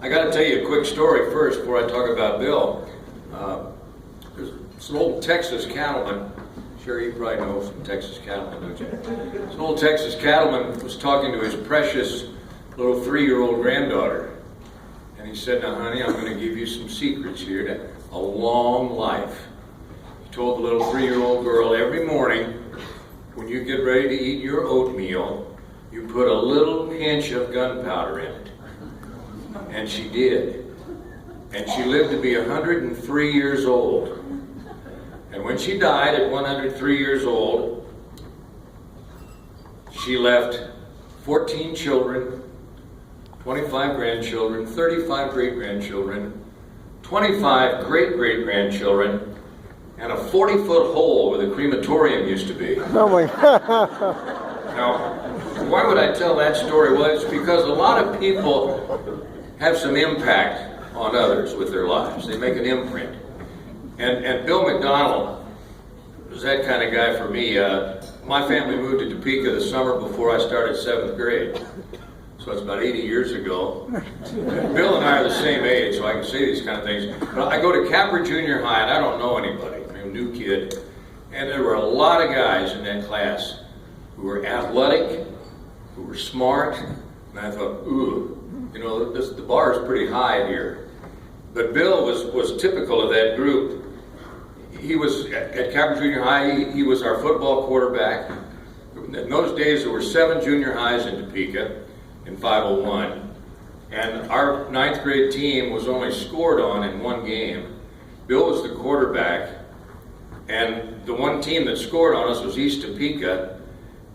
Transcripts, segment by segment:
I got to tell you a quick story first before I talk about Bill. There's an old Texas cattleman. Sure, you probably know some Texas cattlemen, don't you? This old Texas cattleman was talking to his precious little 3-year-old granddaughter. And he said, "Now, honey, I'm going to give you some secrets here to a long life." He told the little 3-year-old girl, every morning when you get ready to eat your oatmeal, you put a little pinch of gunpowder in it. And she did. And she lived to be 103 years old. And when she died at 103 years old, she left 14 children, 25 grandchildren, 35 great-grandchildren, 25 great-great-grandchildren, and a 40-foot hole where the crematorium used to be. Oh my God. Now, why would I tell that story? Well, it's because a lot of people have some impact on others with their lives. They make an imprint. And Bill McDonald was that kind of guy for me. My family moved to Topeka the summer before I started 7th grade. So it's about 80 years ago. Bill and I are the same age, so I can say these kind of things. But I go to Capper Junior High, and I don't know anybody. I'm a new kid. And there were a lot of guys in that class who were athletic, who were smart. And I thought, ooh, you know, the bar is pretty high here. But Bill was typical of that group. He was at Capper Junior High, he was our football quarterback. In those days, there were 7 junior highs in Topeka in 501. And our 9th grade team was only scored on in 1 game. Bill was the quarterback. And the one team that scored on us was East Topeka.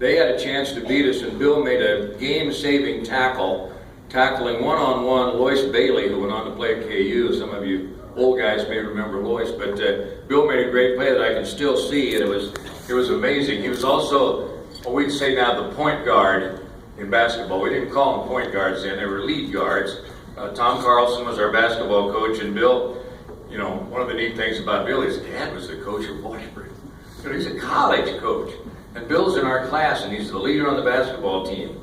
They had a chance to beat us, and Bill made a game-saving tackle, tackling one-on-one Lois Bailey, who went on to play at KU. Some of you old guys may remember Lois, but Bill made a great play that I can still see, and it was amazing. He was also, what we'd say now, the point guard in basketball. We didn't call them point guards then, they were lead guards. Tom Carlson was our basketball coach, and Bill, you know, one of the neat things about Bill, his dad was the coach of Washburn. You know, he's a college coach. And Bill's in our class, and he's the leader on the basketball team.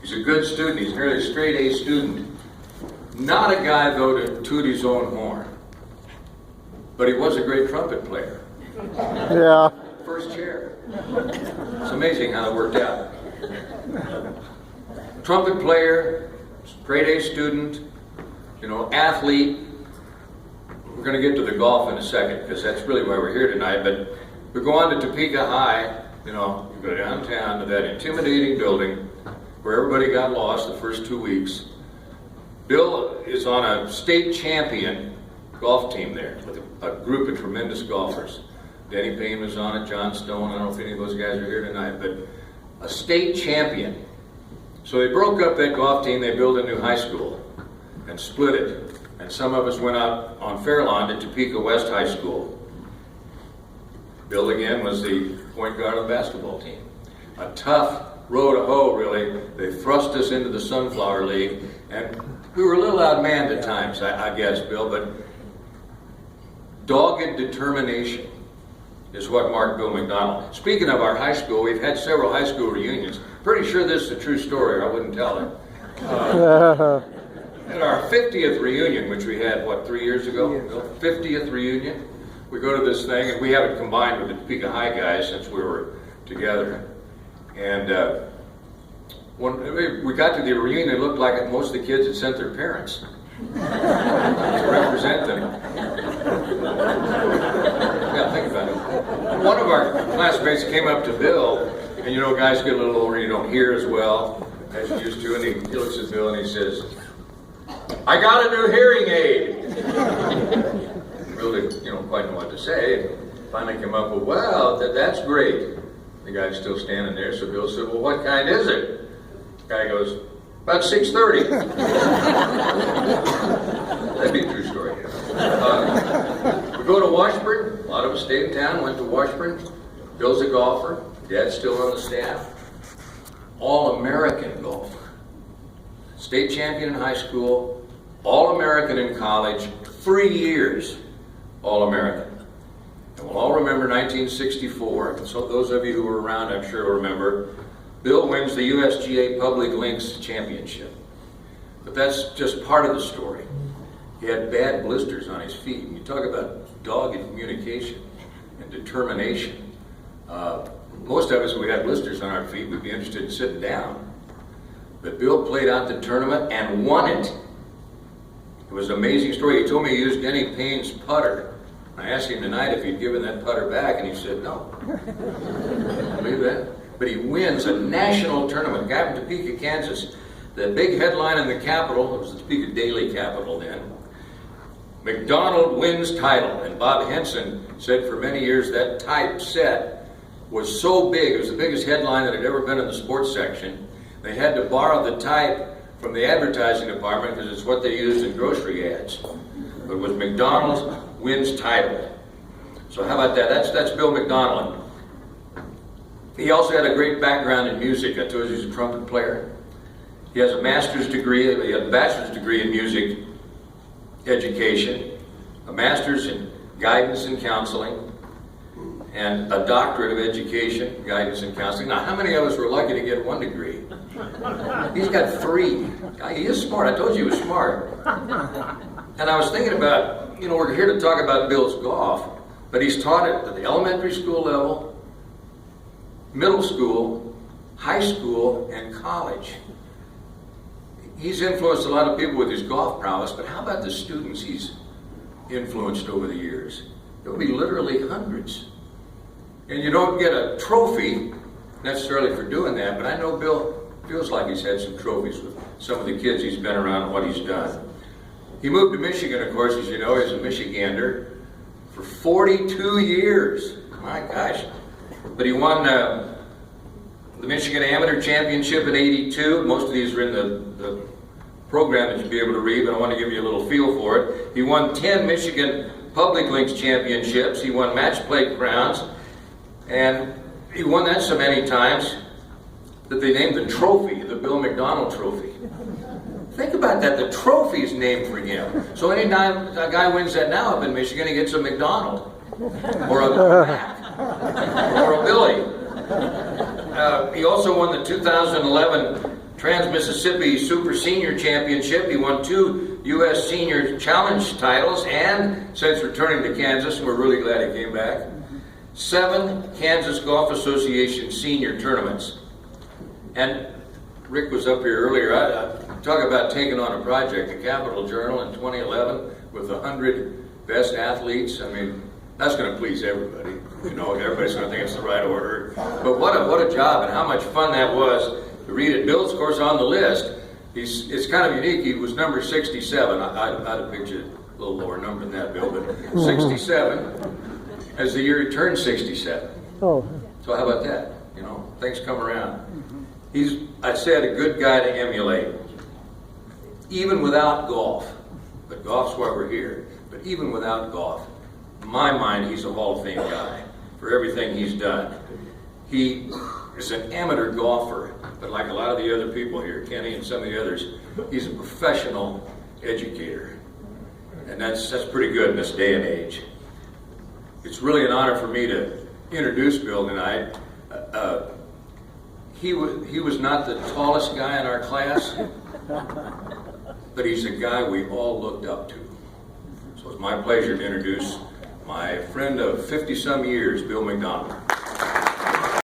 He's a good student. He's nearly a straight A student. Not a guy, though, to toot his own horn. But he was a great trumpet player. Yeah. First chair. It's amazing how it worked out. Trumpet player, straight A student, you know, athlete. We're going to get to the golf in a second, because that's really why we're here tonight. But we go on to Topeka High. You know, you go downtown to that intimidating building where everybody got lost the first 2 weeks. Bill is on a state champion golf team there with a group of tremendous golfers. Denny Payne was on it, John Stone, I don't know if any of those guys are here tonight, but a state champion. So they broke up that golf team, they built a new high school and split it. And some of us went out on Fairlawn to Topeka West High School. Bill again was the point guard of the basketball team. A tough row to hoe, really. They thrust us into the Sunflower League, and we were a little outmanned at times, I guess, Bill, but dogged determination is what marked Bill McDonald. Speaking of our high school, we've had several high school reunions. Pretty sure this is a true story, or I wouldn't tell it. At our 50th reunion, which we had, 3 years ago? 50th reunion. We go to this thing, and we have it combined with the Topeka High guys since we were together. And when we got to the reunion, it looked like most of the kids had sent their parents to represent them. Yeah, think about it. One of our classmates came up to Bill, and you know, guys get a little older, you don't hear as well as you used to, and he looks at Bill and he says, "I got a new hearing aid." Bill didn't, quite know what to say. Finally came up with, "Well, that's great." The guy's still standing there, so Bill said, "Well, what kind is it?" The guy goes, "About 630. That'd be a true story. We go to Washburn. A lot of us stayed in town, went to Washburn. Bill's a golfer. Dad's still on the staff. All-American golfer. State champion in high school. All-American in college. 3 years All-American. And we'll all remember 1964. So those of you who were around, I'm sure will remember. Bill wins the USGA Public Links Championship. but that's just part of the story. He had bad blisters on his feet. And you talk about dogged communication and determination. Most of us, if we had blisters on our feet, we'd be interested in sitting down. But Bill played out the tournament and won it. It was an amazing story. He told me he used Denny Payne's putter. I asked him tonight if he'd given that putter back, and he said no. Believe that? But he wins a national tournament. A guy from Topeka, Kansas. The big headline in the Capitol, it was the Topeka Daily Capital then, McDonald wins title. And Bob Henson said for many years that typeset was so big, it was the biggest headline that had ever been in the sports section. They had to borrow the type from the advertising department because it's what they used in grocery ads. But it was McDonald's wins title. So how about that? That's Bill McDonald. He also had a great background in music. I told you he's a trumpet player. He has a master's degree, he had a bachelor's degree in music education, a master's in guidance and counseling, and a doctorate of education, guidance and counseling. Now, how many of us were lucky to get one degree? He's got 3. He is smart. I told you he was smart. And I was thinking about, we're here to talk about Bill's golf, but he's taught it at the elementary school level, middle school, high school, and college. He's influenced a lot of people with his golf prowess, but how about the students he's influenced over the years? It would be literally hundreds. And you don't get a trophy necessarily for doing that, but I know Bill feels like he's had some trophies with some of the kids he's been around and what he's done. He moved to Michigan, of course, as you know, he's a Michigander for 42 years. My gosh. But he won the Michigan Amateur Championship in '82. Most of these are in the program that you'll be able to read, but I want to give you a little feel for it. He won 10 Michigan Public Links Championships. He won match play crowns. And he won that so many times that they named the trophy the Bill McDonald Trophy. Think about that. The trophy is named for him. So any time a guy wins that now up in Michigan, he gets a McDonald. Or a Mac. Or a Billy. He also won the 2011 Trans-Mississippi Super Senior Championship. He won 2 U.S. Senior Challenge titles, and since returning to Kansas, we're really glad he came back, 7 Kansas Golf Association Senior Tournaments. And Rick was up here earlier. I talk about taking on a project, the Capital Journal in 2011 with 100 best athletes. I mean, that's going to please everybody. Everybody's going to think it's the right order. But what a job and how much fun that was to read it. Bill's, of course, on the list. It's kind of unique. He was number 67. I'd have picked you a little lower number than that, Bill, but 67 as the year he turned 67. Oh. So how about that? Things come around. He's, I'd say, a good guy to emulate, even without golf. But golf's why we're here. But even without golf, in my mind, he's a Hall of Fame guy for everything he's done. He is an amateur golfer, but like a lot of the other people here, Kenny and some of the others, he's a professional educator. And that's pretty good in this day and age. It's really an honor for me to introduce Bill tonight. He was not the tallest guy in our class, but he's a guy we all looked up to. So it's my pleasure to introduce my friend of 50-some years, Bill McDonald.